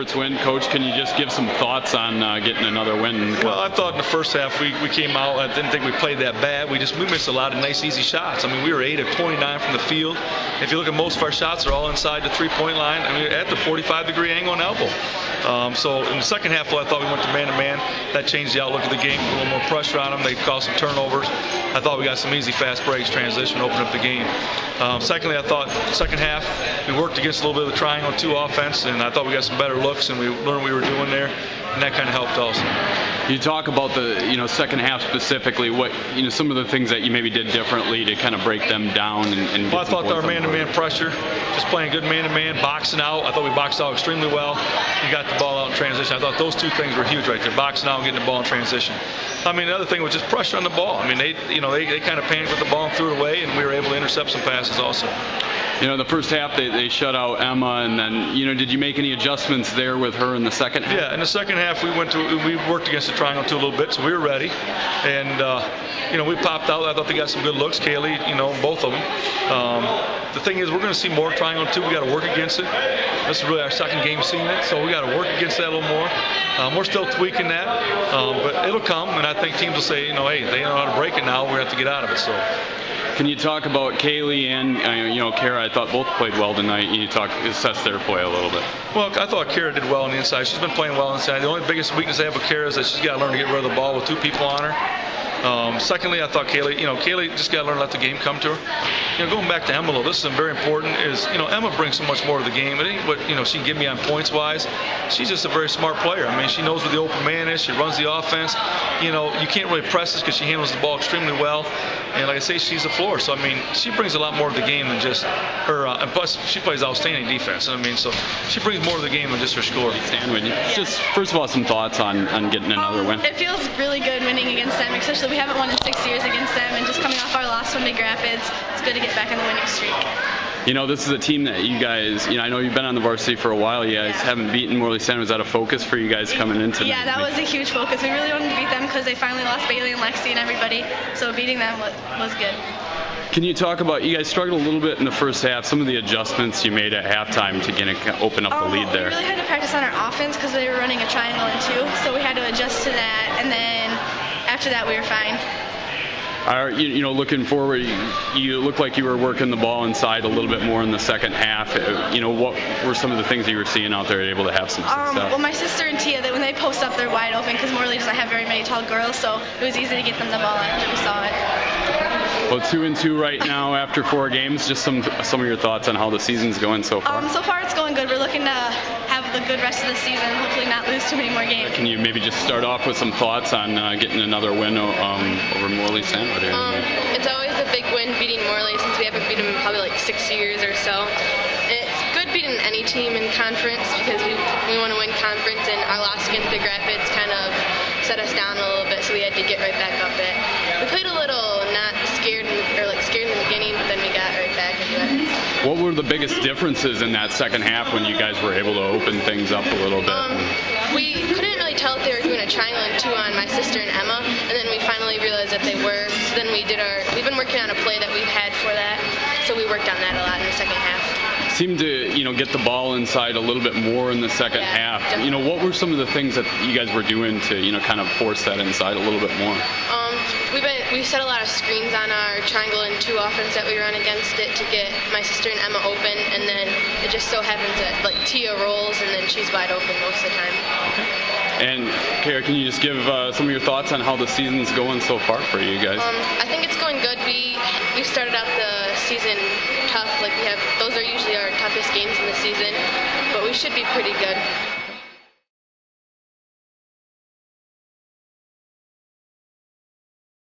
conference win. Coach, can you just give some thoughts on getting another win? Well, I thought in the first half we came out. I didn't think we played that bad. We missed a lot of nice, easy shots. I mean, we were 8 of 29 from the field. If you look at most of our shots, they're all inside the three-point line. I mean, at the 45-degree angle and elbow. So in the second half, I thought we went to man-to-man. That changed the outlook of the game. Put a little more pressure on them. They caused some turnovers. I thought we got some easy fast breaks, transition, open up the game. Secondly, I thought second half we worked against a little bit of the triangle 2 offense, and I thought we got some better looks, and we learned what we were doing there, and that kind of helped also. You talk about the second half specifically. What some of the things that you maybe did differently to kind of break them down and well, I thought our man-to-man pressure, just playing good man-to-man, boxing out. I thought we boxed out extremely well. We got the ball out in transition. I thought those 2 things were huge right there: boxing out and getting the ball in transition. I mean, the other thing was just pressure on the ball. I mean, they kind of panicked with the ball and threw it away, and we were able to intercept some passes also. The first half they shut out Emma, and then did you make any adjustments there with her in the second half? Yeah, in the second half we worked against the triangle 2 a little bit, so we were ready, and we popped out. I thought they got some good looks, Kalee, both of them. The thing is, we're going to see more triangle 2. We got to work against it. This is really our second game seeing it, so we got to work against that a little more. We're still tweaking that, but it'll come, and I think teams will say, hey, they know how to break it now. We're going to have to get out of it. So. Can you talk about Kalee and Karah? I thought both played well tonight. You assess their play a little bit. Well, I thought Karah did well on the inside. She's been playing well inside. The only biggest weakness I have with Karah is that she's got to learn to get rid of the ball with 2 people on her. Secondly, I thought Kalee just got to learn to let the game come to her. Going back to Emma, though, this is very important. Emma brings so much more to the game. It ain't what she can give me on points wise. She's just a very smart player. I mean, she knows where the open man is. She runs the offense. You can't really press this because she handles the ball extremely well. And like I say, she's the floor. So I mean, she brings a lot more to the game than just her. And plus, she plays outstanding defense. I mean, so she brings more to the game than just her score. Stanwood, just first of all, some thoughts on getting another win. It feels really good winning against them, especially we haven't won in 6 years against them, and just coming off our loss from Big Rapids, it's good to get back on the winning streak. This is a team that you guys, I know you've been on the varsity for a while. You guys haven't beaten Morley Stanwood. Was that a focus for you guys coming into Yeah, that was a huge focus. We really wanted to beat them because they finally lost Bailey and Lexi and everybody, so beating them was good. Can you talk about, you guys struggled a little bit in the first half, some of the adjustments you made at halftime to open up the lead there? We really had to practice on our offense because they were running a triangle and 2, so we had to adjust to that, and then after that we were fine. Looking forward, you look like you were working the ball inside a little bit more in the second half. What were some of the things that you were seeing out there able to have some success? Well, my sister and Tia, when they post up, they're wide open because Morley doesn't have very many tall girls, so it was easy to get them the ball after we saw it. Well, 2-2 right now after 4 games. Just some of your thoughts on how the season's going so far. So far it's going good. We're looking to have the good rest of the season and hopefully not lose too many more games. Can you maybe just start off with some thoughts on getting another win over Morley Stanwood? It's always a big win beating Morley since we haven't beaten them in probably like 6 years or so. It's good beating any team in conference because we want to win conference, and our loss against Big Rapids kind of set us down a little bit, so we had to get right back up it. We played a little not scared scared in the beginning, but then we got right back into it. What were the biggest differences in that second half when you guys were able to open things up a little bit? We couldn't really tell if they were doing a triangle and 2 on my sister and Emma, and then we finally realized that they were. So then we've been working on a play that we've had for that, so we worked on that a lot in the second half. Seemed to get the ball inside a little bit more in the second half. Definitely. What were some of the things that you guys were doing to kind of force that inside a little bit more? We set a lot of screens on our triangle and 2 offense that we run against it to get my sister and Emma open, and then it just so happens that Tia rolls and then she's wide open most of the time. Okay. And Karah, can you just give some of your thoughts on how the season's going so far for you guys? I think it's going good. We started out the season tough. Those are usually our toughest games in the season, but we should be pretty good.